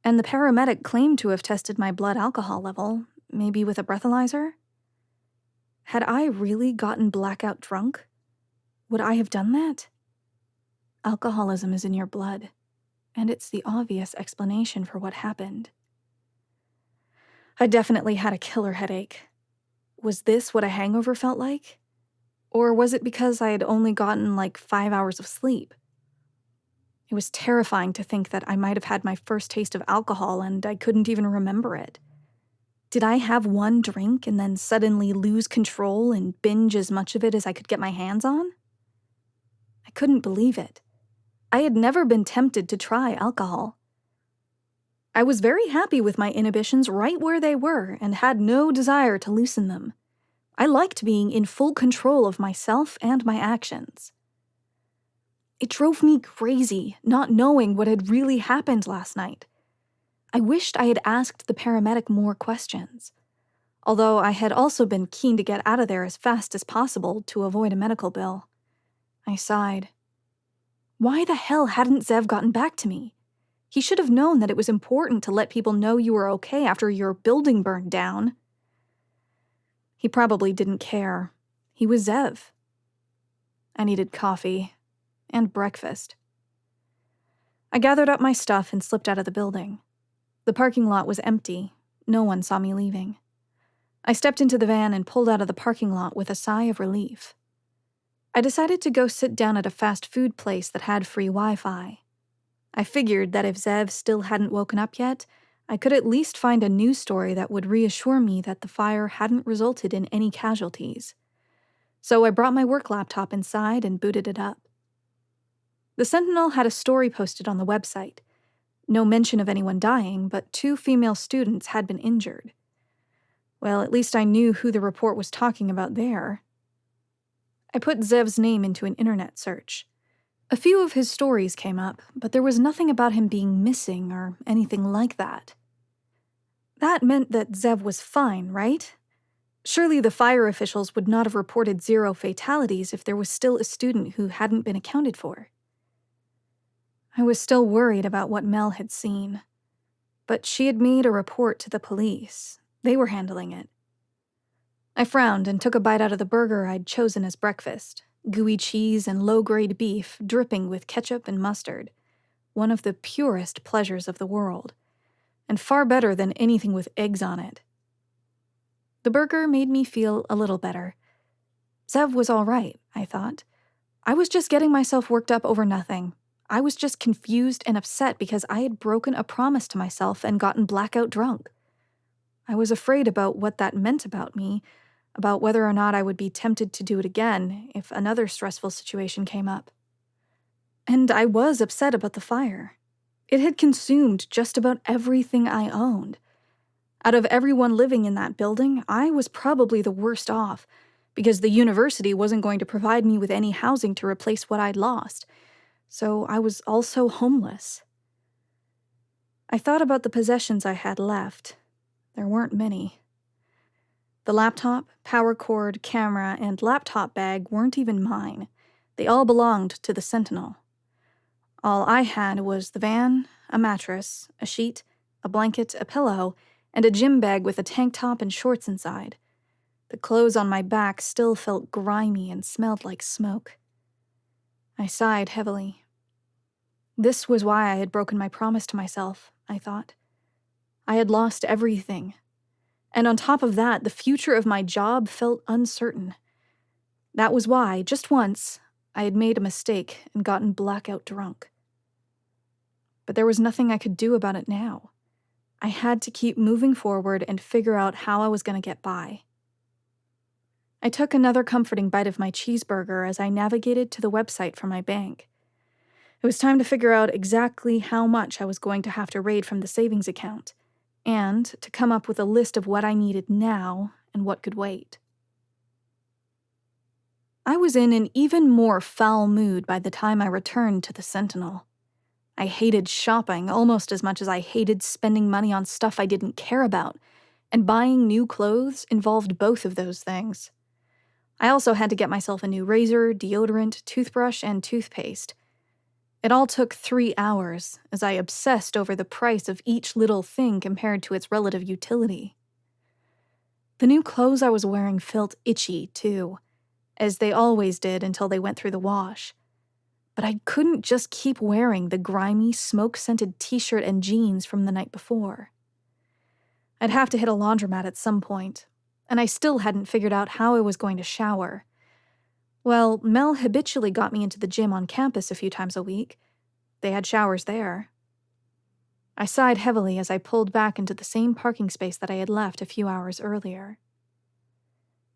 and the paramedic claimed to have tested my blood alcohol level, maybe with a breathalyzer. Had I really gotten blackout drunk? Would I have done that? Alcoholism is in your blood, and it's the obvious explanation for what happened. I definitely had a killer headache. Was this what a hangover felt like? Or was it because I had only gotten like 5 hours of sleep? It was terrifying to think that I might have had my first taste of alcohol and I couldn't even remember it. Did I have one drink and then suddenly lose control and binge as much of it as I could get my hands on? I couldn't believe it. I had never been tempted to try alcohol. I was very happy with my inhibitions right where they were and had no desire to loosen them. I liked being in full control of myself and my actions. It drove me crazy not knowing what had really happened last night. I wished I had asked the paramedic more questions, although I had also been keen to get out of there as fast as possible to avoid a medical bill. I sighed. Why the hell hadn't Zev gotten back to me? He should have known that it was important to let people know you were okay after your building burned down. He probably didn't care. He was Zev. I needed coffee and breakfast. I gathered up my stuff and slipped out of the building. The parking lot was empty. No one saw me leaving. I stepped into the van and pulled out of the parking lot with a sigh of relief. I decided to go sit down at a fast food place that had free Wi-Fi. I figured that if Zev still hadn't woken up yet, I could at least find a news story that would reassure me that the fire hadn't resulted in any casualties. So I brought my work laptop inside and booted it up. The Sentinel had a story posted on the website. No mention of anyone dying, but 2 female students had been injured. Well, at least I knew who the report was talking about there. I put Zev's name into an internet search. A few of his stories came up, but there was nothing about him being missing or anything like that. That meant that Zev was fine, right? Surely the fire officials would not have reported 0 fatalities if there was still a student who hadn't been accounted for. I was still worried about what Mel had seen, but she had made a report to the police. They were handling it. I frowned and took a bite out of the burger I'd chosen as breakfast, gooey cheese and low-grade beef dripping with ketchup and mustard, one of the purest pleasures of the world, and far better than anything with eggs on it. The burger made me feel a little better. Zev was all right, I thought. I was just getting myself worked up over nothing. I was just confused and upset because I had broken a promise to myself and gotten blackout drunk. I was afraid about what that meant about me, about whether or not I would be tempted to do it again if another stressful situation came up. And I was upset about the fire. It had consumed just about everything I owned. Out of everyone living in that building, I was probably the worst off, because the university wasn't going to provide me with any housing to replace what I'd lost. So I was also homeless. I thought about the possessions I had left. There weren't many. The laptop, power cord, camera, and laptop bag weren't even mine. They all belonged to the Sentinel. All I had was the van, a mattress, a sheet, a blanket, a pillow, and a gym bag with a tank top and shorts inside. The clothes on my back still felt grimy and smelled like smoke. I sighed heavily. This was why I had broken my promise to myself, I thought. I had lost everything. And on top of that, the future of my job felt uncertain. That was why, just once, I had made a mistake and gotten blackout drunk. But there was nothing I could do about it now. I had to keep moving forward and figure out how I was going to get by. I took another comforting bite of my cheeseburger as I navigated to the website for my bank. It was time to figure out exactly how much I was going to have to raid from the savings account, and to come up with a list of what I needed now and what could wait. I was in an even more foul mood by the time I returned to the Sentinel. I hated shopping almost as much as I hated spending money on stuff I didn't care about, and buying new clothes involved both of those things. I also had to get myself a new razor, deodorant, toothbrush, and toothpaste. It all took 3 hours, as I obsessed over the price of each little thing compared to its relative utility. The new clothes I was wearing felt itchy, too, as they always did until they went through the wash. But I couldn't just keep wearing the grimy, smoke-scented t-shirt and jeans from the night before. I'd have to hit a laundromat at some point, and I still hadn't figured out how I was going to shower. Well, Mel habitually got me into the gym on campus a few times a week. They had showers there. I sighed heavily as I pulled back into the same parking space that I had left a few hours earlier.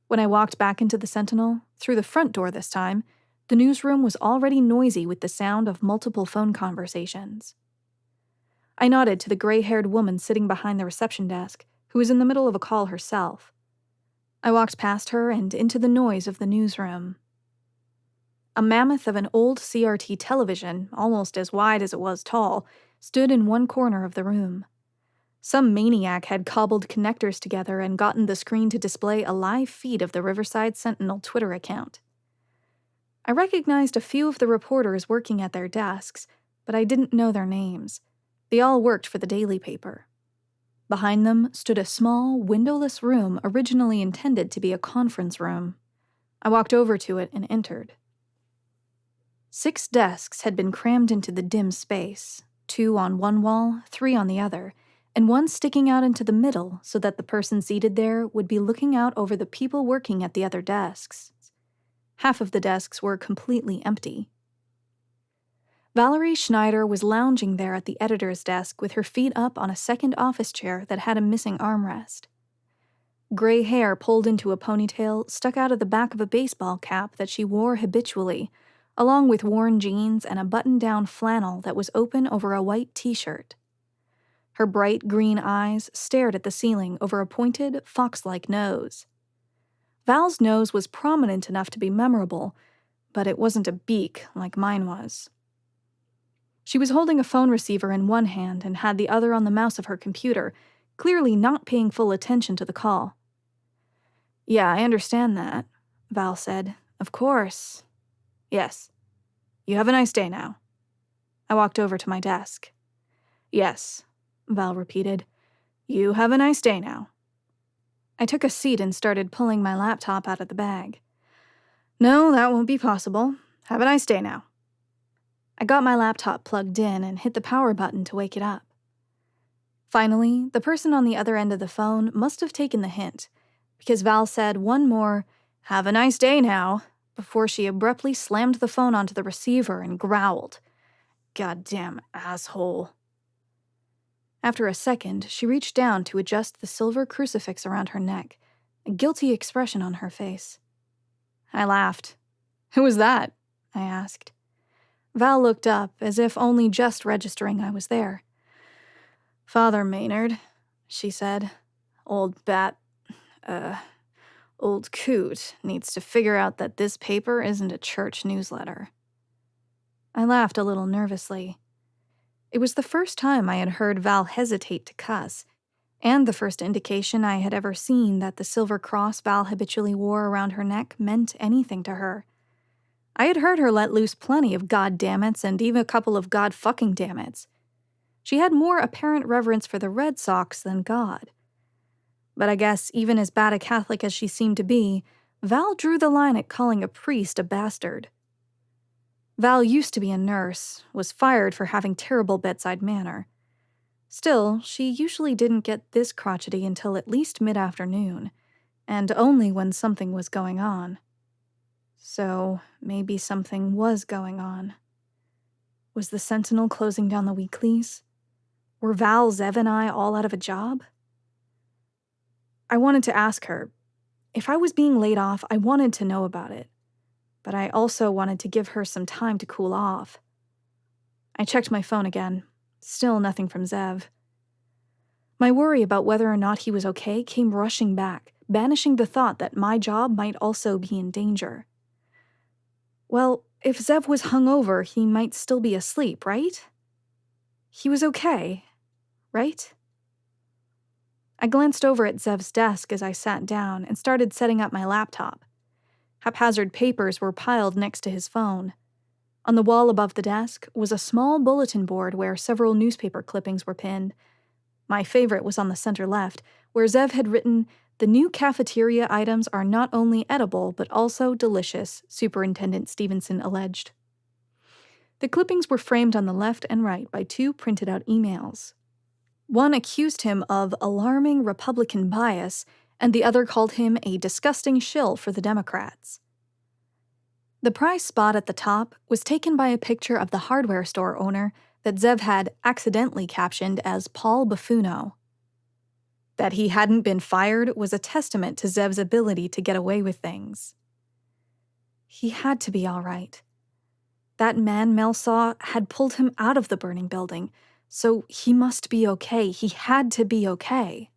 When I walked back into the Sentinel, through the front door this time, the newsroom was already noisy with the sound of multiple phone conversations. I nodded to the gray-haired woman sitting behind the reception desk, who was in the middle of a call herself. I walked past her and into the noise of the newsroom. A mammoth of an old CRT television, almost as wide as it was tall, stood in one corner of the room. Some maniac had cobbled connectors together and gotten the screen to display a live feed of the Riverside Sentinel Twitter account. I recognized a few of the reporters working at their desks, but I didn't know their names. They all worked for the daily paper. Behind them stood a small, windowless room originally intended to be a conference room. I walked over to it and entered. 6 desks had been crammed into the dim space, 2 on one wall, 3 on the other, and one sticking out into the middle so that the person seated there would be looking out over the people working at the other desks. Half of the desks were completely empty. Valerie Schneider was lounging there at the editor's desk with her feet up on a second office chair that had a missing armrest. Gray hair pulled into a ponytail stuck out of the back of a baseball cap that she wore habitually, along with worn jeans and a button-down flannel that was open over a white t-shirt. Her bright green eyes stared at the ceiling over a pointed, fox-like nose. Val's nose was prominent enough to be memorable, but it wasn't a beak like mine was. She was holding a phone receiver in one hand and had the other on the mouse of her computer, clearly not paying full attention to the call. "Yeah, I understand that," Val said. "Of course. Yes. You have a nice day now." I walked over to my desk. "Yes," Val repeated. "You have a nice day now." I took a seat and started pulling my laptop out of the bag. "No, that won't be possible. Have a nice day now." I got my laptop plugged in and hit the power button to wake it up. Finally, the person on the other end of the phone must have taken the hint, because Val said one more, "Have a nice day now," before she abruptly slammed the phone onto the receiver and growled, "Goddamn asshole." After a second, she reached down to adjust the silver crucifix around her neck, a guilty expression on her face. I laughed. "Who was that?" I asked. Val looked up, as if only just registering I was there. "Father Maynard," she said. Old coot needs to figure out that this paper isn't a church newsletter." I laughed a little nervously. It was the first time I had heard Val hesitate to cuss, and the first indication I had ever seen that the silver cross Val habitually wore around her neck meant anything to her. I had heard her let loose plenty of goddammits and even a couple of god-fucking-dammits. She had more apparent reverence for the Red Sox than God. But I guess even as bad a Catholic as she seemed to be, Val drew the line at calling a priest a bastard. Val used to be a nurse, was fired for having terrible bedside manner. Still, she usually didn't get this crotchety until at least mid-afternoon, and only when something was going on. So, maybe something was going on. Was the Sentinel closing down the weeklies? Were Val, Zev, and I all out of a job? I wanted to ask her. If I was being laid off, I wanted to know about it. But I also wanted to give her some time to cool off. I checked my phone again. Still nothing from Zev. My worry about whether or not he was okay came rushing back, banishing the thought that my job might also be in danger. Well, if Zev was hungover, he might still be asleep, right? He was okay, right? I glanced over at Zev's desk as I sat down and started setting up my laptop. Haphazard papers were piled next to his phone. On the wall above the desk was a small bulletin board where several newspaper clippings were pinned. My favorite was on the center left, where Zev had written, "The new cafeteria items are not only edible, but also delicious," Superintendent Stevenson alleged. The clippings were framed on the left and right by 2 printed-out emails. One accused him of alarming Republican bias, and the other called him a disgusting shill for the Democrats. The prize spot at the top was taken by a picture of the hardware store owner that Zev had accidentally captioned as Paul Buffuno. That he hadn't been fired was a testament to Zev's ability to get away with things. He had to be all right. That man Mel saw had pulled him out of the burning building, so he must be okay. He had to be okay.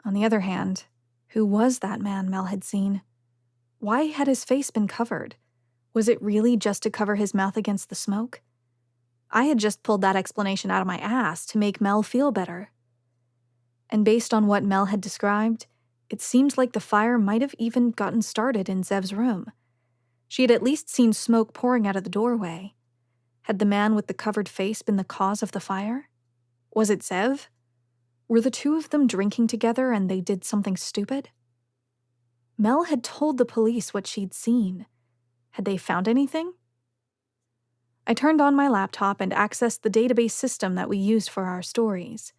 On the other hand, who was that man Mel had seen? Why had his face been covered? Was it really just to cover his mouth against the smoke? I had just pulled that explanation out of my ass to make Mel feel better. And based on what Mel had described, it seemed like the fire might have even gotten started in Zev's room. She had at least seen smoke pouring out of the doorway. Had the man with the covered face been the cause of the fire? Was it Zev? Were the two of them drinking together and they did something stupid? Mel had told the police what she'd seen. Had they found anything? I turned on my laptop and accessed the database system that we used for our stories.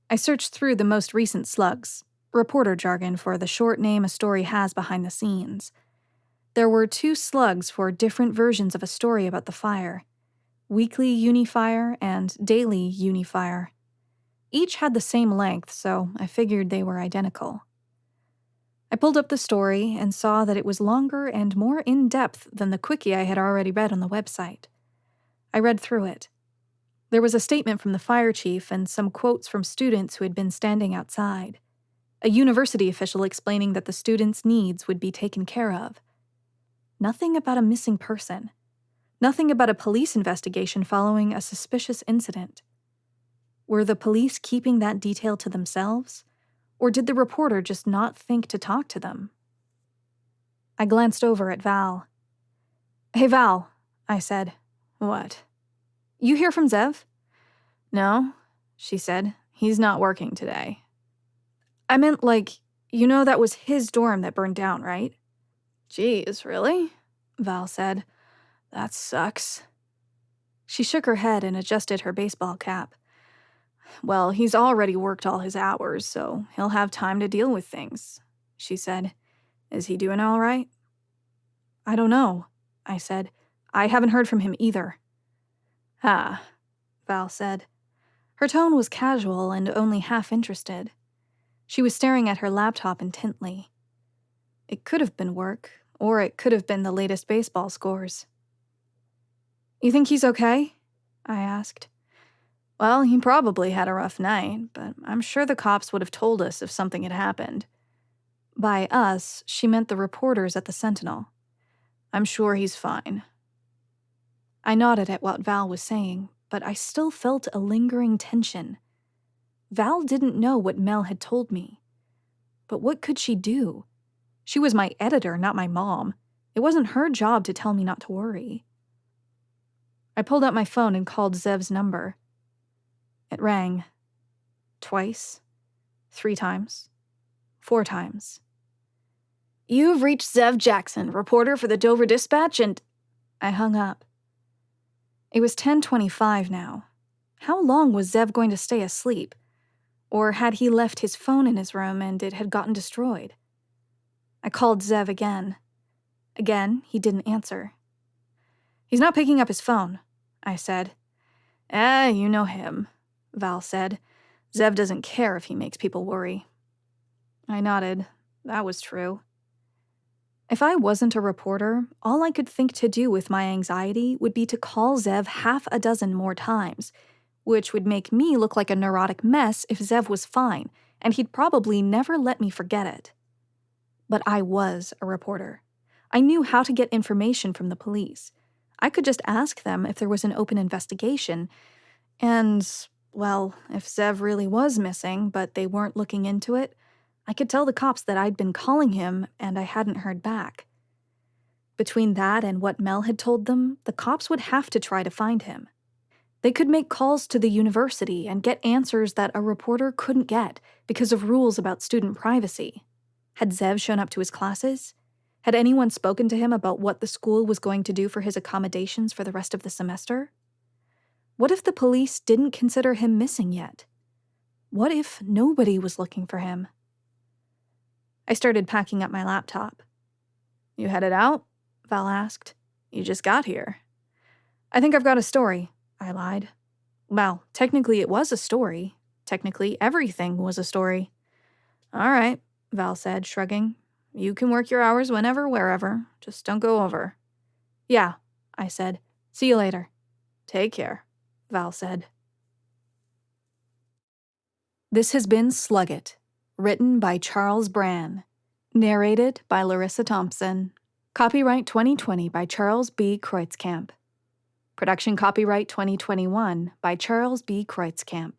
I searched through the most recent slugs, reporter jargon for the short name a story has behind the scenes. There were 2 slugs for different versions of a story about the fire: Weekly Unifire and Daily Unifire. Each had the same length, so I figured they were identical. I pulled up the story and saw that it was longer and more in-depth than the quickie I had already read on the website. I read through it. There was a statement from the fire chief and some quotes from students who had been standing outside. A university official explaining that the students' needs would be taken care of. Nothing about a missing person. Nothing about a police investigation following a suspicious incident. Were the police keeping that detail to themselves? Or did the reporter just not think to talk to them? I glanced over at Val. "Hey, Val," I said. "What?" "You hear from Zev?" "No," she said. "He's not working today." "I meant, that was his dorm that burned down, right?" "Geez, really?" Val said. "That sucks." She shook her head and adjusted her baseball cap. "Well, he's already worked all his hours, so he'll have time to deal with things," she said. "Is he doing all right?" "I don't know," I said. "I haven't heard from him either." "Ah," Val said. Her tone was casual and only half interested. She was staring at her laptop intently. It could have been work, or it could have been the latest baseball scores. "You think he's okay?" I asked. "Well, he probably had a rough night, but I'm sure the cops would have told us if something had happened." By us, she meant the reporters at the Sentinel. "I'm sure he's fine." I nodded at what Val was saying, but I still felt a lingering tension. Val didn't know what Mel had told me. But what could she do? She was my editor, not my mom. It wasn't her job to tell me not to worry. I pulled out my phone and called Zev's number. It rang. Twice. 3 times. 4 times. "You've reached Zev Jackson, reporter for the Dover Dispatch, and..." I hung up. It was 10:25 now. How long was Zev going to stay asleep? Or had he left his phone in his room and it had gotten destroyed? I called Zev again. Again, he didn't answer. "He's not picking up his phone," I said. You know him," Val said. "Zev doesn't care if he makes people worry." I nodded. That was true. If I wasn't a reporter, all I could think to do with my anxiety would be to call Zev 6 more times, which would make me look like a neurotic mess if Zev was fine, and he'd probably never let me forget it. But I was a reporter. I knew how to get information from the police. I could just ask them if there was an open investigation, and, well, if Zev really was missing, but they weren't looking into it, I could tell the cops that I'd been calling him and I hadn't heard back. Between that and what Mel had told them, the cops would have to try to find him. They could make calls to the university and get answers that a reporter couldn't get because of rules about student privacy. Had Zev shown up to his classes? Had anyone spoken to him about what the school was going to do for his accommodations for the rest of the semester? What if the police didn't consider him missing yet? What if nobody was looking for him? I started packing up my laptop. "You headed out?" Val asked. "You just got here." "I think I've got a story," I lied. Well, technically it was a story. Technically everything was a story. "All right," Val said, shrugging. "You can work your hours whenever, wherever. Just don't go over." "Yeah," I said. "See you later." "Take care," Val said. This has been Slug It, written by Charles Bran. Narrated by Larissa Thompson. Copyright 2020 by Charles B. Kreutzkamp. Production copyright 2021 by Charles B. Kreutzkamp.